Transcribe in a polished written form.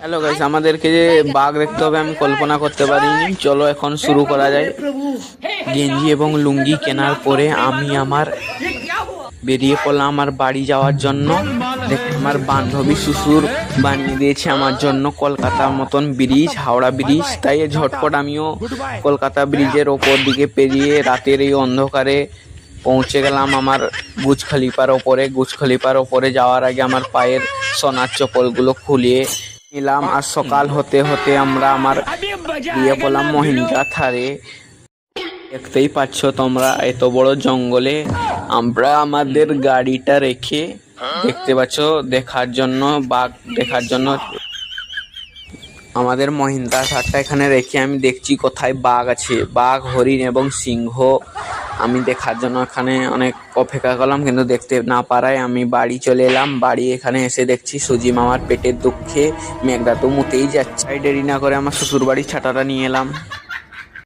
Hello guys, আমাদেরকে যে বাঘ দেখতে হবে আমি কল্পনা করতে পারিনি। চলো এখন শুরু করা যায়। গেঞ্জি এবং লুঙ্গি কেনার পরে আমি বেরিয়ে পড়লাম আমার বাড়ি যাওয়ার জন্য। আমার বান্ধবী শ্বশুর বানিয়ে দিয়েছে আমার জন্য কলকাতার মতন ব্রিজ, হাওড়া ব্রিজ। তাই ঝটপট আমিও কলকাতা ব্রিজের ওপর দিকে পেরিয়ে রাতের এই অন্ধকারে পৌঁছে গেলাম আমার বুর্জ খলিফার ওপরে যাওয়ার আগে আমার পায়ের সোনার চপ্পলগুলো খুলিয়ে নিলাম। আর সকাল হতে হতে আমরা গিয়ে পড়লাম মহিন্দ্রা থারে। দেখতেই পাচ্ছ তোমরা, এত বড় জঙ্গলে আমরা আমাদের গাড়িটা রেখে, দেখতে পাচ্ছ, বাঘ দেখার জন্য আমাদের মহিন্দ্রা থারটা এখানে রেখে আমি দেখছি কোথায় বাঘ আছে। বাঘ, হরিণ এবং সিংহ আমি দেখার জন্য এখানে অনেক অপেক্ষা করলাম, কিন্তু দেখতে না পারায় আমি বাড়ি চলে এলাম। বাড়ি এখানে এসে দেখছি সুজি মামার পেটের দুঃখে মেঘটা তো মুতেই যাচ্ছে। দেরি না করে আমার শ্বশুর বাড়ির ছাতাটা নিয়ে এলাম।